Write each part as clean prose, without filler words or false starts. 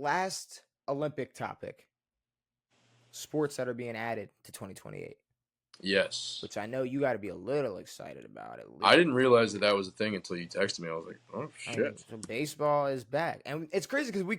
last Olympic topic, sports that are being added to 2028, Yes. which I know you got to be a little excited about at I least. didn't realize that was a thing until you texted me. I was like, oh I mean, shit. so baseball is back, and it's crazy because we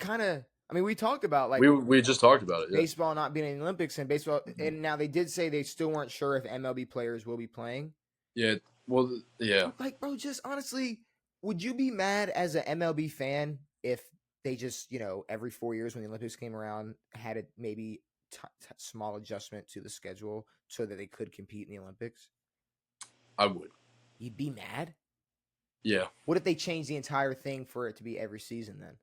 talked about like We just talked about it. Yeah. baseball not being in the Olympics and baseball, Mhm. and now they did say they still weren't sure if MLB players will be playing. Yeah. Well, yeah. Like, bro, just honestly, would you be mad as an MLB fan if they just, every 4 years when the Olympics came around, had a maybe small adjustment to the schedule so that they could compete in the Olympics? I would. You'd be mad? Yeah. What if they changed the entire thing for it to be every season then?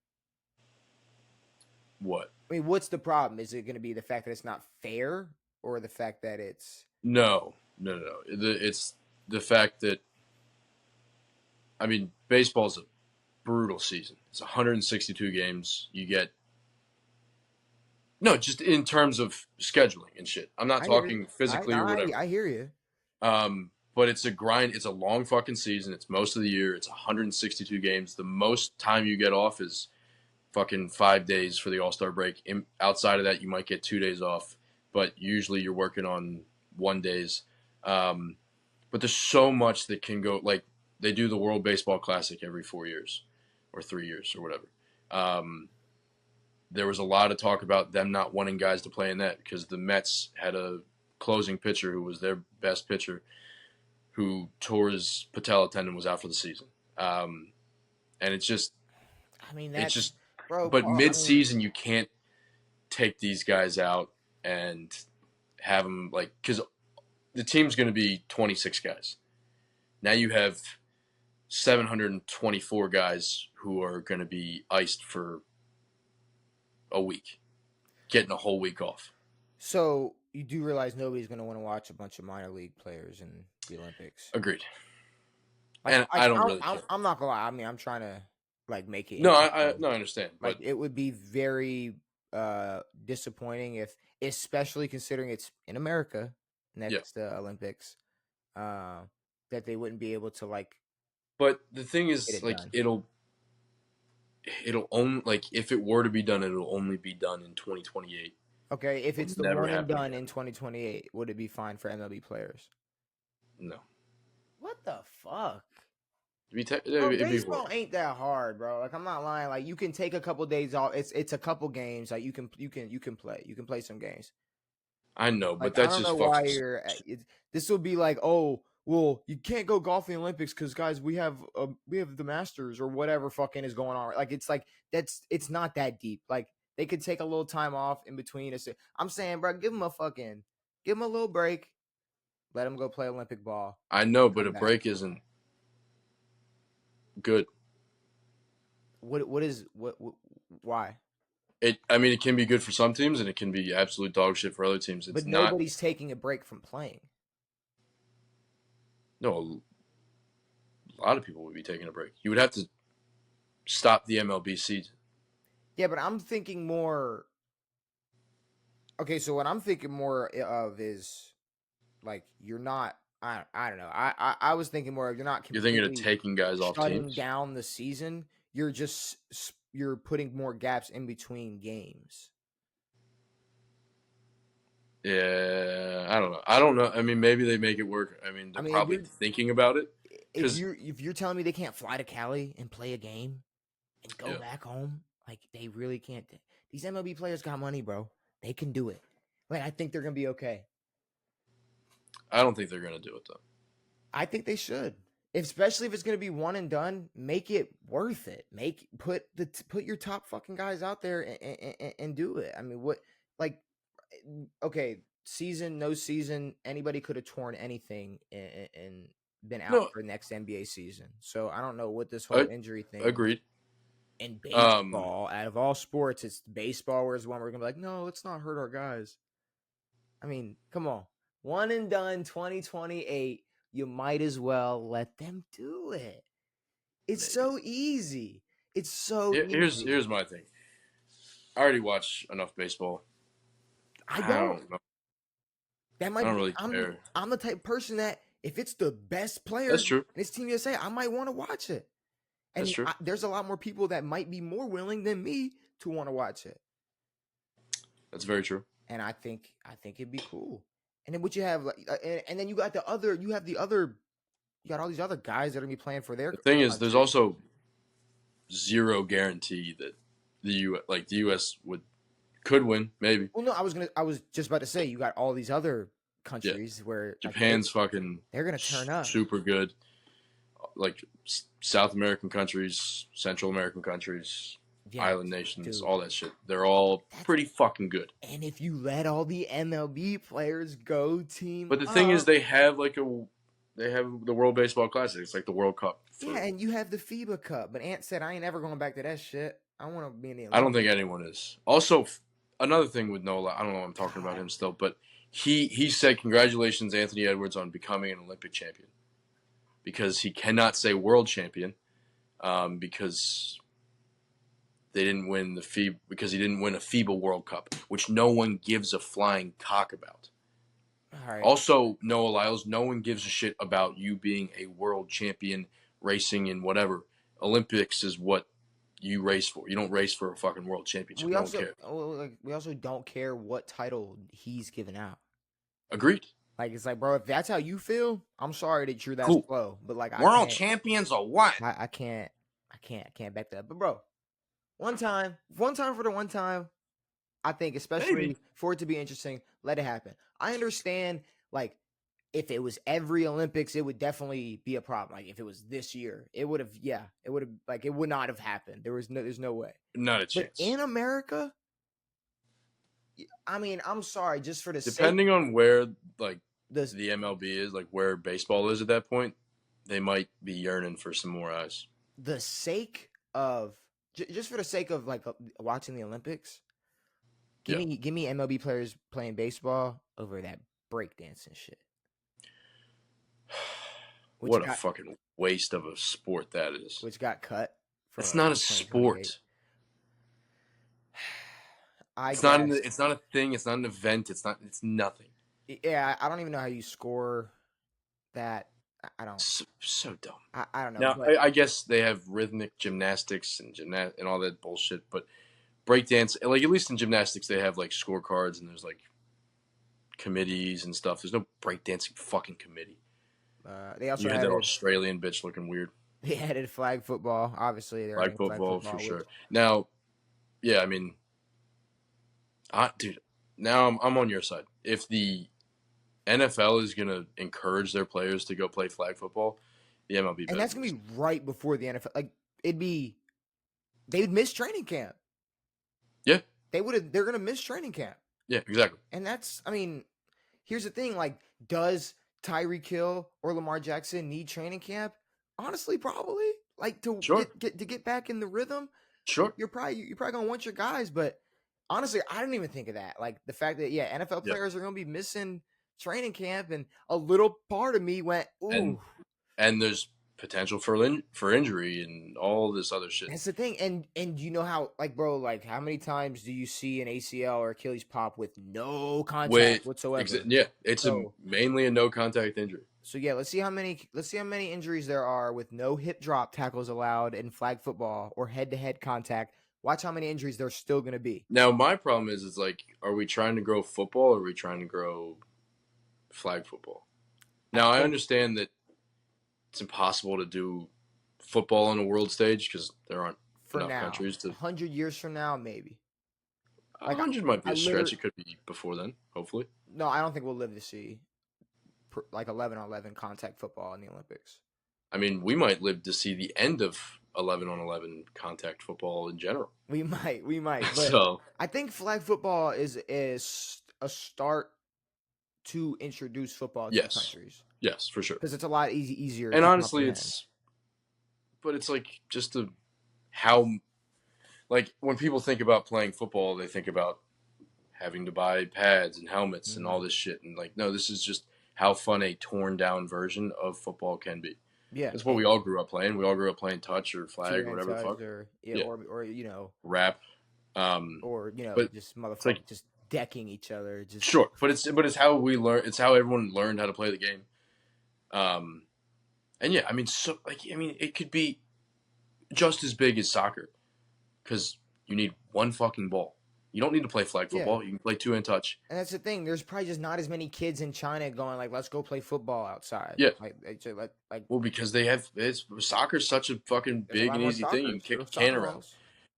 What? I mean, what's the problem? Is it going to be the fact that it's not fair or the fact that it's. No. It's the fact that baseball's a brutal season. It's 162 games. You get no, just in terms of scheduling and shit. I'm not I hear you. talking physically or whatever. I hear you. But it's a grind. It's a long fucking season. It's most of the year. It's 162 games. The most time you get off is fucking 5 days for the All-Star break. Outside of that, you might get 2 days off, but usually you're working on 1 days. But there's so much that can go. Like they do the World Baseball Classic every 4 years or 3 years or whatever. There was a lot of talk about them not wanting guys to play in that because the Mets had a closing pitcher who was their best pitcher who tore his patella tendon, was out for the season. And it's just, I mean, it's that's. just, Bro, but Paul, mid-season you can't take these guys out and have them because the team's going to be 26 guys. Now you have 724 guys who are going to be iced for a week, getting a whole week off. So you do realize nobody's going to want to watch a bunch of minor league players in the Olympics. Agreed. And I don't really care. I'm not gonna lie. I mean, I'm trying to make it. No, I understand. Like, But it would be very disappointing if, especially considering it's in America next Olympics, that they wouldn't be able to But the thing get is, it like, done. it'll only if it were to be done, it'll only be done in 2028. Okay, if it's the never one and happen done again. in 2028, would it be fine for MLB players? No, What the fuck? it'd Bro, be baseball horrible. ain't that hard, bro. Like, I'm not lying. Like, you can take a couple days off. It's a couple games. Like, you can play. You can play some games. I know, Like, but I that's don't know just why fucking. this will be like, oh, well, you can't go golf in the Olympics because, guys, we have the Masters or whatever fucking is going on. Like, it's like it's not that deep. Like, they could take a little time off in between. I'm saying, bro, give them a little break. Let them go play Olympic ball. I know, but Come a back. break isn't good. What why? It can be good for some teams, and it can be absolute dog shit for other teams. It's But not. nobody's taking a break from playing. No, a lot of people would be taking a break. You would have to stop the MLB season. Yeah, but I'm thinking more. Okay, so what I'm thinking more of is like you're not. I don't know. I was thinking more of you're not You're completely thinking of taking guys off shutting teams. down the season. You're putting more gaps in between games. Yeah, I don't know. I don't know. I mean, maybe they make it work. I mean, they're probably thinking about it. If you're telling me they can't fly to Cali and play a game and go back home, like they really can't. These MLB players got money, bro. They can do it. Like, I think they're gonna be okay. I don't think they're gonna do it though. I think they should, especially if it's gonna be one and done. Make it worth it. Put your top fucking guys out there and do it. I mean, what like. Okay, no season, anybody could have torn anything and been out for the next NBA season. So I don't know what this whole injury thing. Agreed. In baseball, out of all sports, it's baseball where it's one we're gonna be like, no, let's not hurt our guys. I mean, come on, one and done, 2028. You might as well let them do it. It's so easy. It's so easy. Here's my thing. I already watch enough baseball. I don't know. I don't really care. I'm the type of person that if it's the best player, that's true. And it's Team USA, I might want to watch it. And that's true. There's a lot more people that might be more willing than me to want to watch it. That's very true. And I think it'd be cool. And then what you have, like, and then you got you got all these other guys that are gonna be playing for their The thing is, there's country. also zero guarantee that the U.S. could win. Maybe Well, no, I was just about to say you got all these other yeah. countries where like, Japan's fucking they're gonna turn up. super good. Like South American countries, Central American countries, Yeah, island nations, dude. all that shit. They're all pretty fucking good. And if you let all the MLB players go team But the thing is, up, they have the World Baseball Classic. It's like the World Cup. yeah, and you have the FIBA Cup. But Ant said I ain't ever going back to that shit. I want to be in the I don't Olympics. think anyone is. Also, another thing with Nola, I don't know why I'm talking about him still, but he said congratulations, Anthony Edwards, on becoming an Olympic champion, because he cannot say world champion, because they didn't win because he didn't win a FIBA World Cup, which no one gives a flying cock about. All right. Also, Noah Lyles, no one gives a shit about you being a world champion, racing in whatever. Olympics is what you race for. You don't race for a fucking world championship. No one cares. We also don't care what title he's giving out. Agreed. Like it's like, bro, if that's how you feel, I'm sorry that you're that Cool. slow. But like, World champions or what? I can't back that up. But bro, one time for the one time, I think, especially Maybe. for it to be interesting, let it happen. I understand, like, if it was every Olympics, it would definitely be a problem. Like, if it was this year, it would have, like, it would not have happened. There's no way. Not a chance. But in America, I mean, I'm sorry, just for the depending on where, like, the MLB is, like, where baseball is at that point, they might be yearning for some more eyes. The sake of, just for the sake of, like, watching the Olympics, give me MLB players playing baseball over that breakdancing shit. What a fucking waste of a sport that is. Which got cut. It's not a sport. It's not a thing. It's not an event. It's nothing. Yeah, I don't even know how you score that. I don't. So dumb. I don't know. Now, I guess they have rhythmic gymnastics and all that bullshit, but breakdance, like, at least in gymnastics, they have, like, scorecards and there's, like, committees and stuff. There's no breakdancing fucking committee. They also had that Australian bitch looking weird. They added flag football. Obviously, they're flag football for sure. Now, yeah, I mean, dude, now I'm on your side. If the NFL is gonna encourage their players to go play flag football, the MLB, and that's gonna be right before the NFL. Like, they would miss training camp. Yeah, they're gonna miss training camp. Yeah, exactly. And I mean, here's the thing: like, does Tyreek Hill or Lamar Jackson need training camp? Honestly, probably. Like, to get back in the rhythm. Sure. You're probably gonna want your guys, but honestly, I didn't even think of that. Like, the fact that NFL players are gonna be missing training camp, and a little part of me went, ooh. And there's potential for injury and all this other shit. That's the thing. And you know how, like, bro, like, how many times do you see an ACL or Achilles pop with no contact whatsoever? Yeah, it's mainly a no contact injury. So yeah, let's see how many injuries there are with no hip drop tackles allowed in flag football or head to head contact. Watch how many injuries there's still going to be. Now, my problem is like, are we trying to grow football or are we trying to grow flag football? Now, I understand that it's impossible to do football on a world stage because there aren't enough countries to. 100 years from now, maybe. Like, 100 might be a stretch. It could be before then, hopefully. No, I don't think we'll live to see like 11-on-11 contact football in the Olympics. I mean, we might live to see the end of 11-on-11 contact football in general. We might. But so I think flag football is a start to introduce football to countries. Yes, for sure. Because it's a lot easier. And honestly, it's like just how, like, when people think about playing football, they think about having to buy pads and helmets and all this shit. And like, no, this is just how fun a torn down version of football can be. Yeah. That's what we all grew up playing. We all grew up playing touch or flag or whatever the fuck. Or you know. Rap. Or, you know, just motherfuckers like, just decking each other. Just sure. But it's how we learn. It's how everyone learned how to play the game. And yeah, I mean, it could be just as big as soccer, because You need one fucking ball. You don't need to play flag Yeah. football. You can play two-hand touch. And that's the thing. There's probably just not as many kids in China going like, "Let's go play football outside." Yeah. Like Well, because soccer's such a fucking there's a big lot and more easy thing. You soccer. can kick a can Soccer around. moms.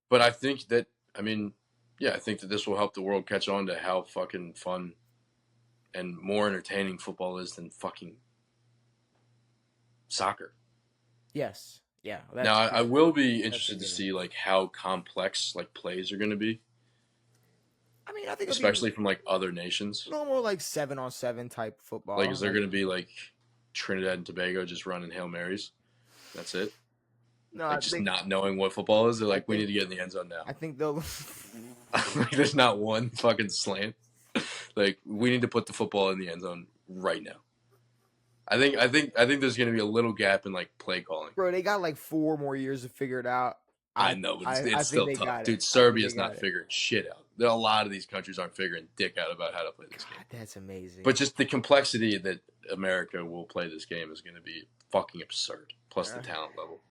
But I think that, I think that this will help the world catch on to how fucking fun and more entertaining football is than fucking soccer. Yes. Yeah. Now, I will be interested to given. see like how complex like plays are going to be, I mean, I think it'll be especially from like other nations. normal like 7-on-7 type football. Like, is there going to be like Trinidad and Tobago just running Hail Marys? That's it. No, Like, just not knowing what football is. They're like, we need to get in the end zone now. I think they'll. Like, there's not one fucking slant. Like, we need to put the football in the end zone right now. I think there's going to be a little gap in like play calling. Bro, they got like 4 more years to figure it out. I know, but it's still tough, dude. Serbia's not figuring shit out. A lot of these countries aren't figuring dick out about how to play this game. That's amazing. But just the complexity that America will play this game is going to be fucking absurd. Plus the talent level.